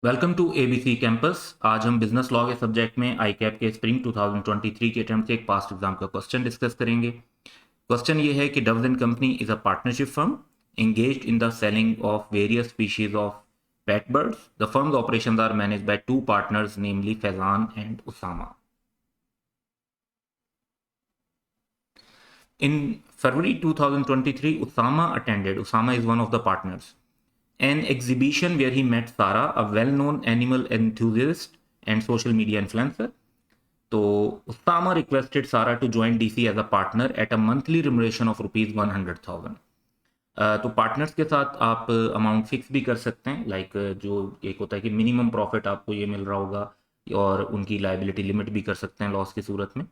Welcome to ABC campus. आज हम business law के सब्जेक्ट में आई कैप के स्प्रिंग 2023 के अटेम्प्ट से एक पास्ट एग्जाम का क्वेश्चन डिस्कस करेंगे। क्वेश्चन ये है कि doves and company is a partnership firm engaged in the selling of various species of pet birds. The firm's operations are managed by two partners, namely Faizan and Usama. In February 2023, Usama is one of the partners, an exhibition where he met Sarah, a well-known animal enthusiast and social media influencer. So Usama requested Sarah to join DC as a partner at a monthly remuneration of rupees 100,000. तो partners के साथ आप amount fix भी कर सकते हैं, like जो एक होता है कि मिनिमम प्रॉफिट आपको ये मिल रहा होगा, और उनकी लाइबिलिटी लिमिट भी कर सकते हैं लॉस की सूरत में।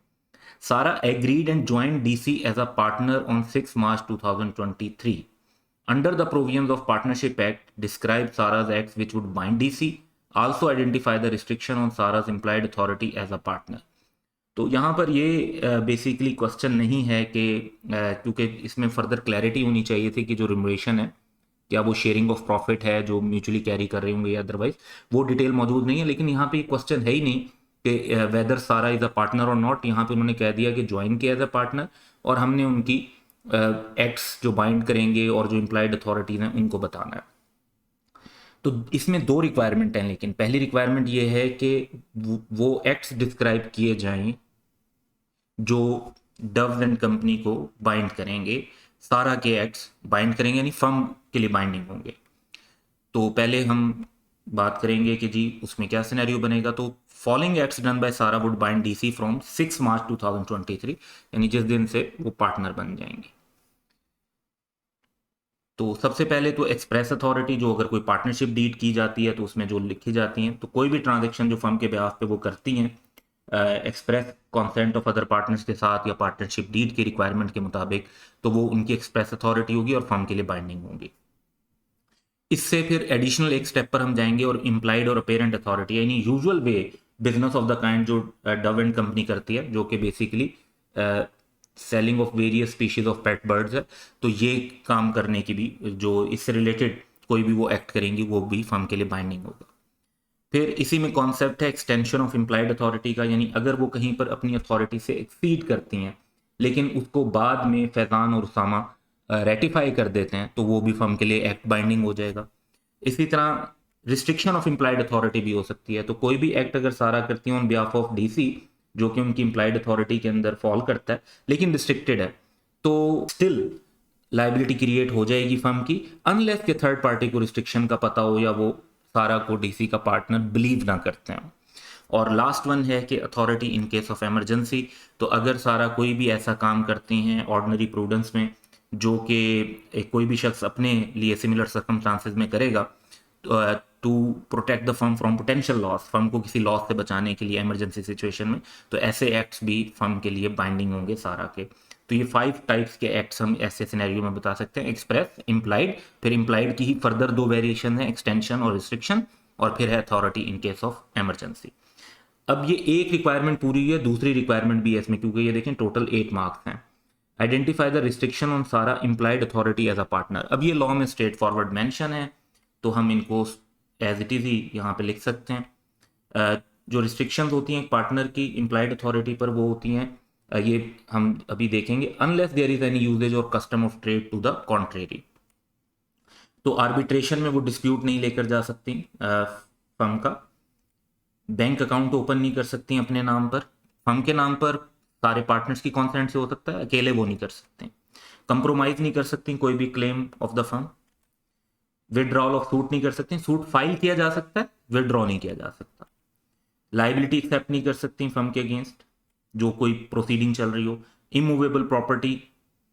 Sarah agreed and joined DC as a partner on 6 March 2023. Under the provisions of Partnership Act, describe Sarah's acts which would bind DC, also identify the restriction on Sarah's implied authority as a partner. तो यहाँ पर ये basically question नहीं है कि क्योंकि इसमें further clarity होनी चाहिए थी कि जो रिमुनरेशन है क्या वो शेयरिंग ऑफ प्रॉफिट है जो म्यूचुअली कैरी कर रहे होंगे या अदरवाइज, वो डिटेल मौजूद नहीं है। लेकिन यहाँ पे ये क्वेश्चन है ही नहीं कि वेदर सारा इज अ पार्टनर और नॉट। यहाँ पे उन्होंने कह दिया कि ज्वाइन किया एज अ पार्टनर, और हमने उनकी एक्ट्स जो बाइंड करेंगे और जो इम्प्लाइड अथॉरिटीज हैं उनको बताना है। तो इसमें दो रिक्वायरमेंट हैं, लेकिन पहली रिक्वायरमेंट ये है कि वो एक्ट्स डिस्क्राइब किए जाएं जो डव्स एंड कंपनी को बाइंड करेंगे, सारा के एक्ट्स बाइंड करेंगे, यानी फर्म के लिए बाइंडिंग होंगे। तो पहले हम बात करेंगे कि जी उसमें क्या सिनेरियो बनेगा। तो फॉलोइंग एक्ट्स डन बाय सारा वुड बाइंड डीसी फ्रॉम 6 मार्च 2023, यानी जिस दिन से वो पार्टनर बन जाएंगे। तो सबसे पहले तो एक्सप्रेस अथॉरिटी, जो अगर कोई पार्टनरशिप डीड की जाती है तो उसमें जो लिखी जाती हैं, तो कोई भी ट्रांजैक्शन जो फर्म के ब्याह पे वो करती हैं express consent of other partners के साथ या पार्टनरशिप डीड की रिक्वायरमेंट के मुताबिक, तो वो उनकी एक्सप्रेस अथॉरिटी होगी और फर्म के लिए बाइंडिंग होंगी। इससे फिर एडिशनल एक स्टेप पर हम जाएंगे और इम्प्लाइड और अपेरेंट अथॉरिटी, यानी usual way business of the kind जो डव एंड कंपनी करती है, जो कि basically selling of various species of pet birds है। तो ये काम करने की भी, जो इससे रिलेटेड कोई भी वो एक्ट करेंगी, वो भी फर्म के लिए बाइंडिंग होगा। फिर इसी में कॉन्सेप्ट है एक्सटेंशन ऑफ इम्प्लाइड अथॉरिटी का, यानी अगर वो कहीं पर अपनी अथॉरिटी से एक्सीड करती हैं लेकिन उसको बाद में फैजान और उसामा रेटिफाई कर देते हैं, तो वो भी फर्म के लिए एक्ट बाइंडिंग हो जाएगा। इसी तरह रिस्ट्रिक्शन ऑफ इम्प्लाइड अथॉरिटी भी हो सकती है। तो कोई भी एक्ट अगर सारा करती है ऑन बिहाफ ऑफ डीसी, जो कि उनकी इम्प्लाइड अथॉरिटी के अंदर फॉल करता है लेकिन रिस्ट्रिक्टेड है, तो स्टिल लाइबिलिटी क्रिएट हो जाएगी फर्म की, अनलेस के थर्ड पार्टी को रिस्ट्रिक्शन का पता हो या वो सारा को डीसी का पार्टनर बिलीव ना करते हैं। और लास्ट वन है कि authority in case of emergency. तो अगर सारा कोई भी ऐसा काम करते हैं ऑर्डिनरी प्रूडेंस में जो कि कोई भी शख्स अपने लिए सिमिलर सर्कमस्टांसेस में करेगा to protect the firm from potential loss, firm को किसी लॉस से बचाने के लिए इमरजेंसी सिचुएशन में, तो ऐसे एक्ट्स भी फर्म के लिए बाइंडिंग होंगे सारा के। तो ये 5 टाइप्स के एक्ट्स हम ऐसे सिनेरियो में बता सकते हैं, एक्सप्रेस, इम्प्लाइड, फिर इम्प्लाइड की ही फर्दर 2 वेरिएशन है, एक्सटेंशन और रिस्ट्रिक्शन, और फिर है authority in case of emergency. अब ये एक रिक्वायरमेंट पूरी हुई है, दूसरी रिक्वायरमेंट भी है इसमें, क्योंकि ये देखें टोटल 8 मार्क्स हैं। आइडेंटिफाई द रिस्ट्रिक्शन ऑन सारा implied authority as a partner. अब ये लॉ में स्ट्रेट फॉरवर्ड मेंशन है, तो हम इनको एज इट इज ही यहाँ पे लिख सकते हैं। जो रिस्ट्रिक्शंस होती हैं पार्टनर की इम्प्लाइड अथॉरिटी पर, वो होती हैं ये हम अभी देखेंगे, unless there is any usages और custom of trade to the contrary. तो आर्बिट्रेशन में वो डिस्प्यूट नहीं लेकर जा सकती फर्म का, बैंक अकाउंट ओपन नहीं कर सकती अपने नाम पर, फर्म के नाम पर सारे पार्टनर्स की कॉन्सेंट से हो सकता है, अकेले वो नहीं कर सकते। कंप्रोमाइज नहीं कर सकती कोई भी claim of the firm, withdrawal of suit नहीं कर सकती, सूट फाइल किया जा सकता है, विदड्रॉ नहीं किया जा सकता। लाइबिलिटी एक्सेप्ट नहीं कर सकती फर्म के अगेंस्ट जो कोई प्रोसीडिंग चल रही हो। इमूवेबल प्रॉपर्टी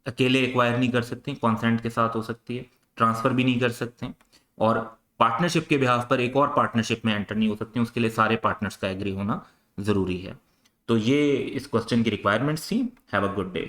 अकेले एक्वायर नहीं कर सकते, कॉन्सेंट के साथ हो सकती है, ट्रांसफर भी नहीं कर सकते, और पार्टनरशिप के बिहाफ पर एक और पार्टनरशिप में एंटर नहीं हो सकते, उसके लिए सारे पार्टनर्स का एग्री होना जरूरी है। तो ये इस क्वेश्चन की रिक्वायरमेंट्स थी। Have a good day.